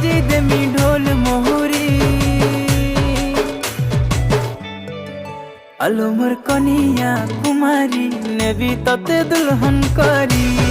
বাজে দেমি ঢোল মোহরি আলো মোর কনিয়া কুমারী নেবি ততে দুলহন করি